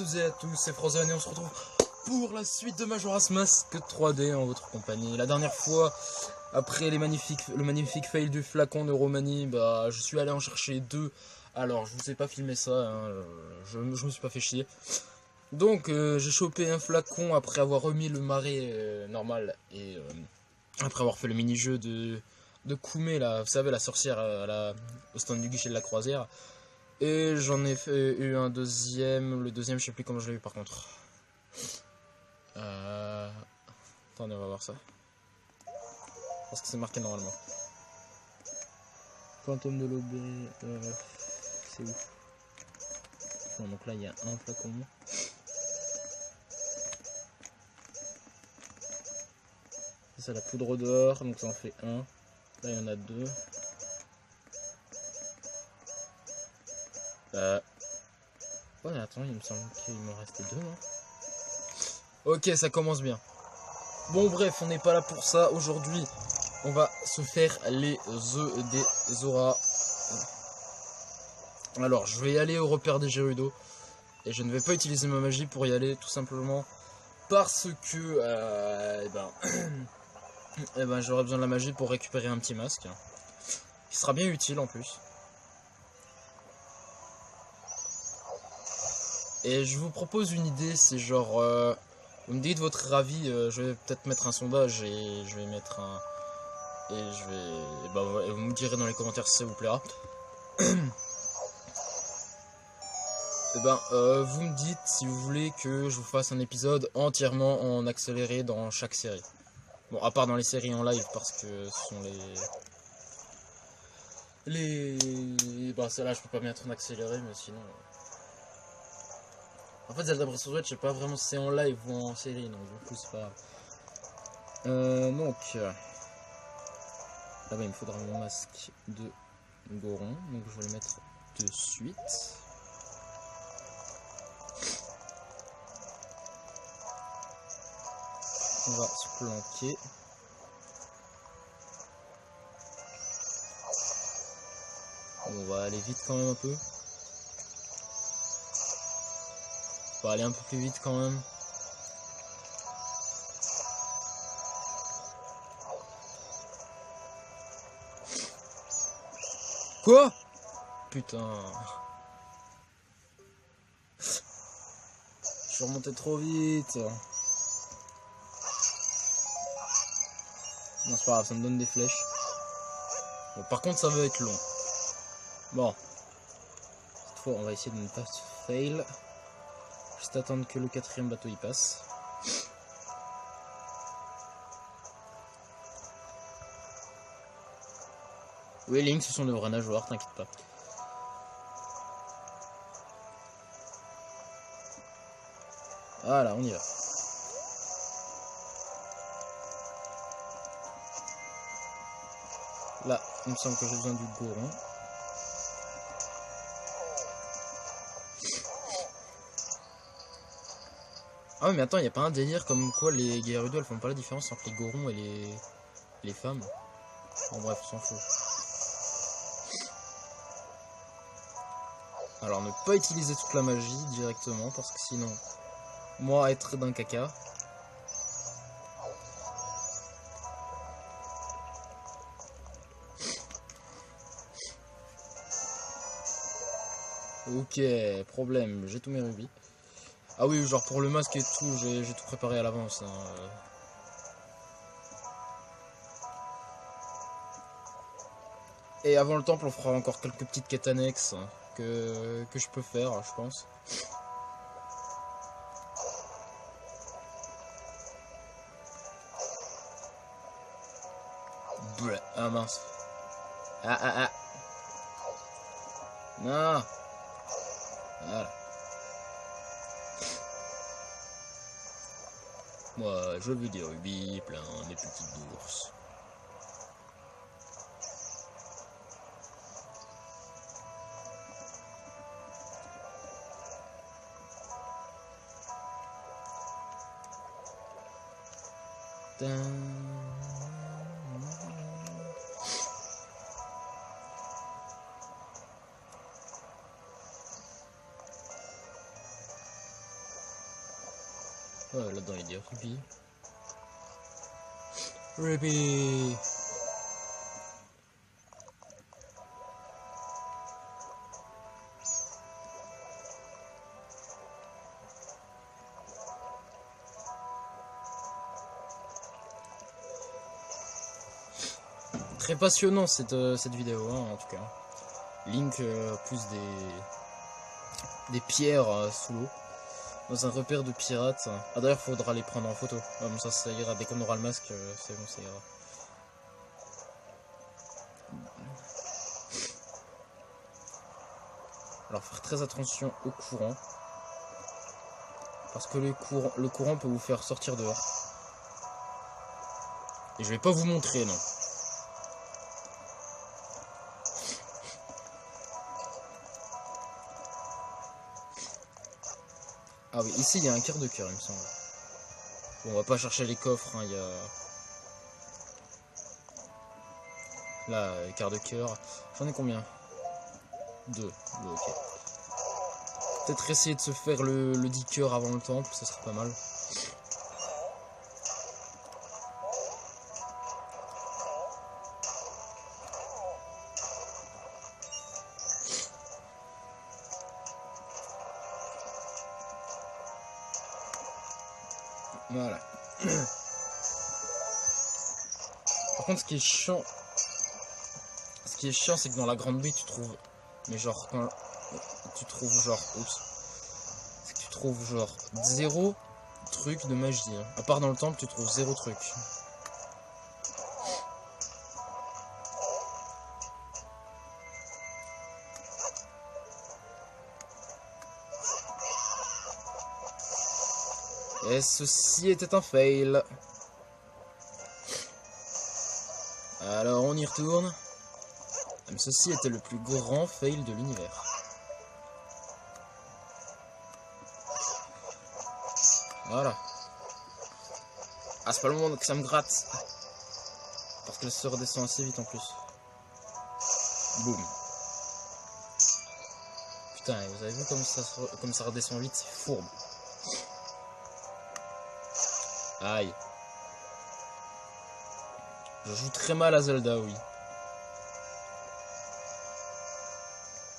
toutes et à tous, c'est Frozen et on se retrouve pour la suite de Majora's Mask 3D en votre compagnie. La dernière fois, après le magnifique fail du flacon de Romani, bah je suis allé en chercher deux. Alors je vous ai pas filmé ça, hein, je me suis pas fait chier. Donc j'ai chopé un flacon après avoir remis le marais normal et après avoir fait le mini-jeu de Koumé, là, vous savez, la sorcière au stand du guichet de la croisière. Et j'en ai eu un deuxième. Le deuxième, je sais plus comment je l'ai eu par contre. Attendez, on va voir ça. Parce que c'est marqué normalement. Fantôme de l'Aubé. C'est où? Bon, donc là, il y a un flacon. C'est la poudre d'or, donc ça en fait un. Là, il y en a deux. Ouais, attends, il me semble qu'il m'en restait deux. Hein. Ok, ça commence bien. Bon, bref, on n'est pas là pour ça. Aujourd'hui, on va se faire les œufs des Zora. Alors, je vais y aller au repère des Gerudo. Et je ne vais pas utiliser ma magie pour y aller, tout simplement parce que j'aurai besoin de la magie pour récupérer un petit masque. Qui sera bien utile en plus. Et je vous propose une idée, c'est genre... vous me dites votre avis, je vais peut-être mettre un sondage et je vais mettre un... Et je vais... et vous me direz dans les commentaires si ça vous plaira. Vous me dites si vous voulez que je vous fasse un épisode entièrement en accéléré dans chaque série. Bon, à part dans les séries en live parce que ce sont celle-là je peux pas mettre en accéléré, mais sinon... En fait, Zelda Breath of the Wild, je sais pas vraiment si c'est en live ou en série, donc du coup c'est pas... Là-bas il me faudra mon masque de Goron, donc je vais le mettre de suite. On va se planquer. On va aller vite quand même un peu. On va aller un peu plus vite quand même. Quoi? Putain. Je suis remonté trop vite. Non, c'est pas grave, ça me donne des flèches. Bon, par contre, ça va être long. Bon. Cette fois, on va essayer de ne pas se fail. Juste attendre que le quatrième bateau y passe. Oui, Link, ce sont de vrais nageoires, t'inquiète pas. Voilà, on y va. Là, il me semble que j'ai besoin du Goron. Ah oui, mais attends, il n'y a pas un délire comme quoi les Gerudo elles font pas la différence entre les Gorons et les femmes. Bon bref, on s'en fout. Alors ne pas utiliser toute la magie directement parce que sinon, moi être d'un caca. Ok, problème, j'ai tous mes rubis. Ah oui, genre pour le masque et tout, j'ai tout préparé à l'avance. Hein. Et avant le temple, on fera encore quelques petites quêtes annexes hein, que je peux faire, je pense. Bleh, ah mince. Ah. Non. Voilà. Moi, je veux des rubis, plein des petites bourses. Ouais, là-dedans il dit Ruby. Ruby. Très passionnant cette vidéo, hein, en tout cas. Link pousse des pierres sous l'eau. Dans un repère de pirates. Ah d'ailleurs faudra les prendre en photo. Ah, bon ça ira, dès qu'on aura le masque, c'est bon, ça ira. Alors faire très attention au courant. Parce que le courant peut vous faire sortir dehors. Et je vais pas vous montrer, non. Ah oui, ici il y a un quart de cœur, il me semble. Bon, on va pas chercher les coffres, hein, il y a... Là, quart de cœur. J'en ai combien? 2. Ok. Peut-être essayer de se faire le 10 cœurs avant le temple, ça serait pas mal. Voilà. Par contre, ce qui est chiant, c'est que dans la grande baie, tu trouves, mais genre, quand tu trouves genre, oups, c'est que tu trouves genre 0 truc de magie. Hein. À part dans le temple, tu trouves 0 truc. Et ceci était un fail. Alors on y retourne. Ceci était le plus grand fail de l'univers. Voilà. Ah, c'est pas le moment que ça me gratte. Parce qu'elle se redescend assez vite en plus. Boum. Putain, vous avez vu comme ça redescend vite, c'est fourbe. Aïe. Je joue très mal à Zelda, oui.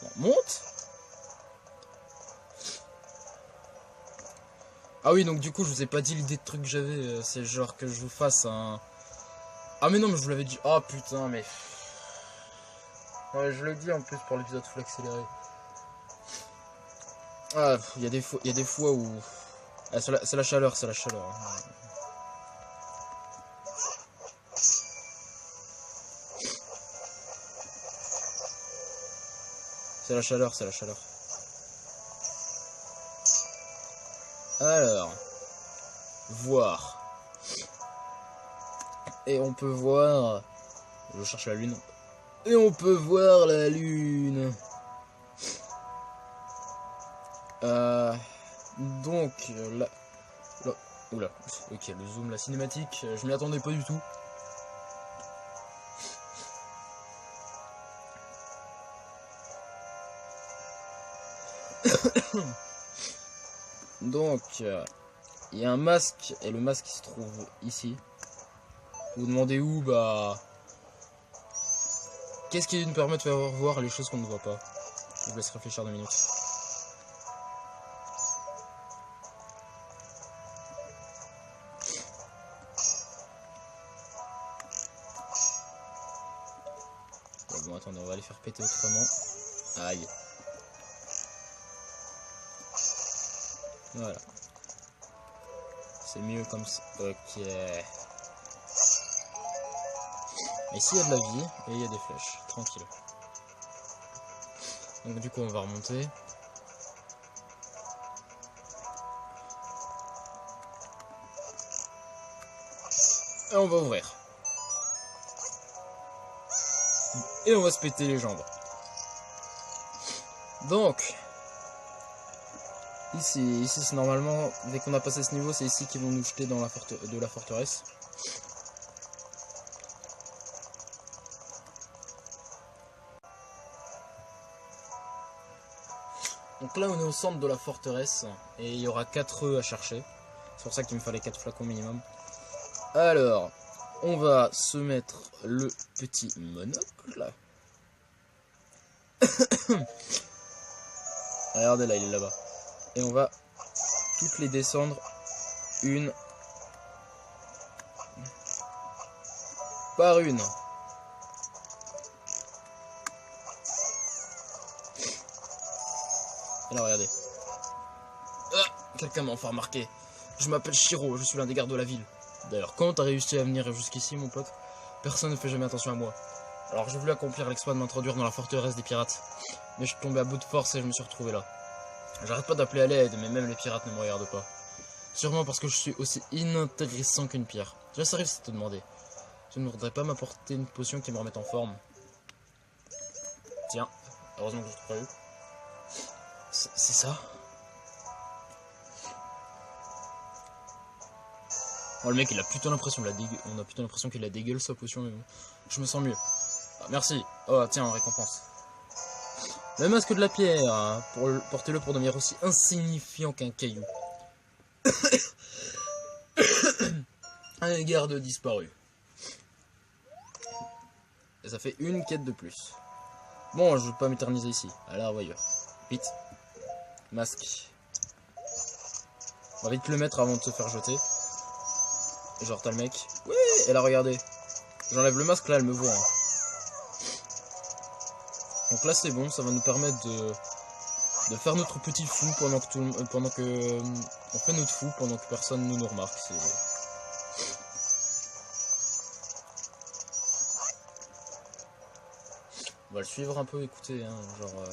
Bon, monte. Ah oui, donc du coup, je vous ai pas dit l'idée de truc que j'avais. C'est genre que je vous fasse un... Ah mais non, mais je vous l'avais dit. Oh putain, mais... Ouais, je l'ai dit en plus pour l'épisode full accéléré. Ah, il y a des fois où... Ah, c'est la chaleur, c'est la chaleur. C'est la chaleur, c'est la chaleur. Alors... Voir. Et on peut voir... Je cherche la lune. Et on peut voir la lune. Donc, là... Oula, ok, le zoom, la cinématique, je m'y attendais pas du tout. Donc, il y a un masque, et le masque il se trouve ici. Vous demandez où, bah... Qu'est-ce qui nous permet de faire voir les choses qu'on ne voit pas? Je vous laisse réfléchir 2 minutes. Bon, attendez, on va les faire péter autrement. Aïe. Voilà. C'est mieux comme ça. Ok. Ici, il y a de la vie et il y a des flèches. Tranquille. Donc du coup, on va remonter. Et on va ouvrir. Et on va se péter les jambes. Donc... Ici c'est normalement, dès qu'on a passé ce niveau, c'est ici qu'ils vont nous jeter dans la forteresse. Donc là on est au centre de la forteresse et il y aura 4 œufs à chercher. pour ça qu'il me fallait 4 flacons minimum. Alors, on va se mettre le petit monocle. Regardez là, il est là-bas. Et on va toutes les descendre une par une. Alors regardez. Quelqu'un m'a enfin remarqué. Je m'appelle Shiro, je suis l'un des gardes de la ville. D'ailleurs, quand t'as réussi à venir jusqu'ici, mon pote, personne ne fait jamais attention à moi. Alors j'ai voulu accomplir l'exploit de m'introduire dans la forteresse des pirates. Mais je suis tombé à bout de force et je me suis retrouvé là. J'arrête pas d'appeler à l'aide, mais même les pirates ne me regardent pas. Sûrement parce que je suis aussi inintéressant qu'une pierre. Je sais si te demander. Tu ne voudrais pas m'apporter une potion qui me remette en forme? Tiens, heureusement que je t'ai pas eu. C'est ça? Oh, le mec il a plutôt l'impression on a plutôt l'impression qu'il a dégueulé sa potion, mais bon. Je me sens mieux. Ah, merci. Oh tiens, en récompense. Le masque de la pierre, hein, portez-le pour devenir aussi insignifiant qu'un caillou. Un garde disparu. Et ça fait une quête de plus. Bon, je vais pas m'éterniser ici. Alors, voyons. Vite. Masque. On va vite le mettre avant de se faire jeter. Et genre, t'as le mec. Oui. Et là, regardez. J'enlève le masque, là, elle me voit. Hein. Donc là, c'est bon. Ça va nous permettre de faire notre petit fou pendant que on fait notre fou pendant que personne ne nous remarque. On va le suivre un peu, écoutez, hein, genre...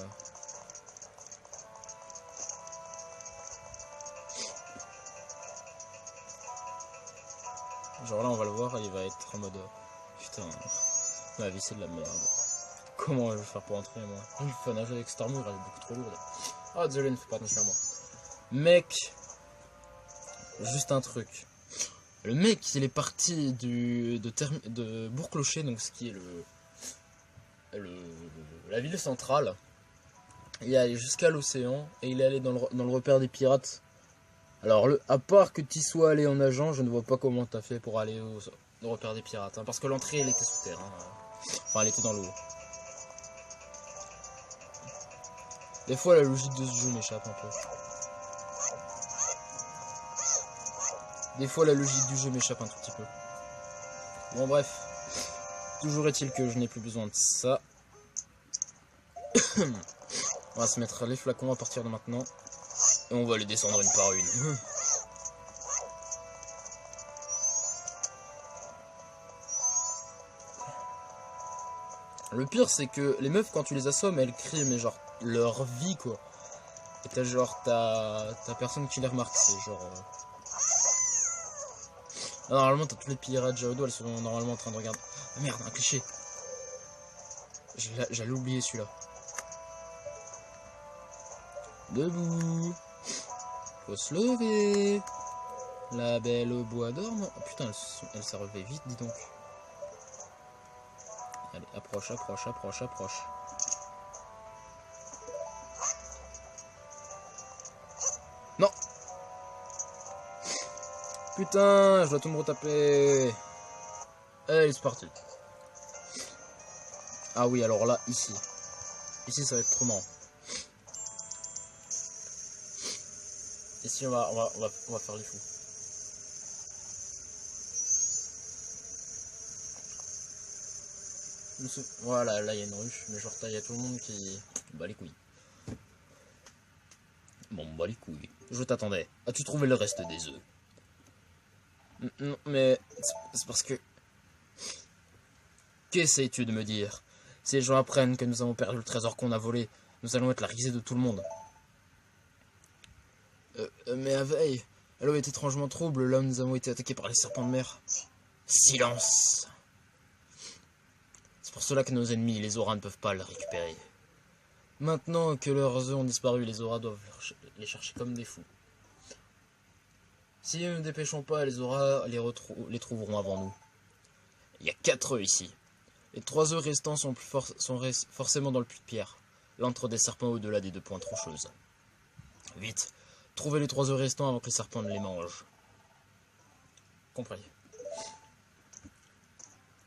Genre là, on va le voir, il va être en mode... Putain, ma vie c'est de la merde. Comment je vais faire pour entrer, moi? Je fais nager avec cette armure, elle est beaucoup trop lourde. Ah, désolé, ne fais pas attention à moi. Mec, juste un truc. Le mec, il est parti de Bourg-Clocher, donc ce qui est la ville centrale. Il est allé jusqu'à l'océan et il est allé dans le repère des pirates. Alors, à part que tu sois allé en nageant, je ne vois pas comment tu as fait pour aller au repère des pirates. Hein, parce que l'entrée, elle était sous terre. Hein. Enfin, elle était dans l'eau. Des fois, la logique de ce jeu m'échappe un peu. Des fois, la logique du jeu m'échappe un tout petit peu. Bon, bref. Toujours est-il que je n'ai plus besoin de ça. On va se mettre les flacons à partir de maintenant. Et on va les descendre une par une. Le pire, c'est que les meufs, quand tu les assommes, elles crient, mais genre, leur vie, quoi. Et t'as genre, t'as personne qui les remarque, c'est genre... Ah, normalement, t'as tous les pirates Jaodo, elles sont normalement en train de regarder... Ah merde, un cliché. J'allais oublier celui-là. Debout. Faut se lever. La belle au bois dorme. Oh putain, elle s'est relevée vite, dis donc. Allez, approche, approche, approche, approche. Non. Putain, je dois tout me retaper. Allez, c'est parti. Ah oui, alors là, ici. Ici, ça va être trop marrant. Ici, on va faire les fous. Voilà, là, il y a une ruche. Mais genre, il y a tout le monde qui... Bah, les couilles. Bon, bah, les couilles. Je t'attendais. As-tu trouvé le reste des œufs? Non, mais... C'est parce que... Qu'essayes-tu de me dire? Si les gens apprennent que nous avons perdu le trésor qu'on a volé, nous allons être la risée de tout le monde. Mais à veille, l'eau est étrangement trouble, là où nous avons été attaqués par les serpents de mer. Silence! C'est pour cela que nos ennemis, les auras, ne peuvent pas le récupérer. Maintenant que leurs œufs ont disparu, les auras doivent les chercher comme des fous. Si nous ne dépêchons pas, les auras les trouveront avant nous. Il y a 4 œufs ici. Les 3 œufs restants sont forcément dans le puits de pierre, l'antre des serpents au-delà des 2 pointes rocheuses. Vite, trouvez les 3 œufs restants avant que les serpents ne les mangent. Compris.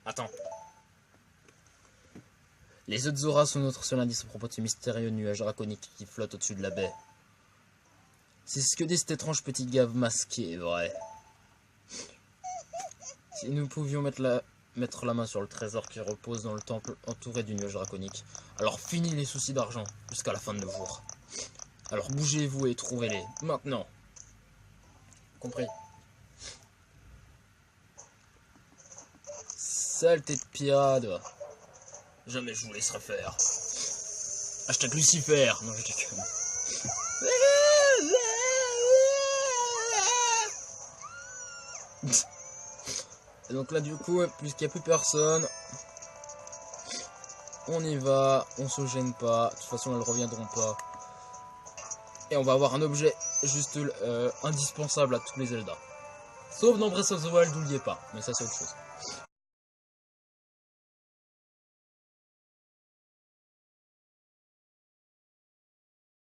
Attends. Les œufs de Zora sont notre seul indice à propos de ce mystérieux nuage draconique qui flotte au-dessus de la baie. C'est ce que dit cet étrange petit gave masqué, vrai. Si nous pouvions mettre la main sur le trésor qui repose dans le temple entouré du nuage draconique, alors fini les soucis d'argent jusqu'à la fin de nos jours. Alors bougez-vous et trouvez-les, maintenant. Compris. Saleté de pirate. Jamais je vous laisserai faire. Hashtag Lucifer. Non, je déconne. Et donc là du coup, puisqu'il n'y a plus personne, on y va, on se gêne pas, de toute façon elles reviendront pas. Et on va avoir un objet juste indispensable à tous les Zelda. Sauf dans Breath of the Wild, n'oubliez pas, mais ça c'est autre chose.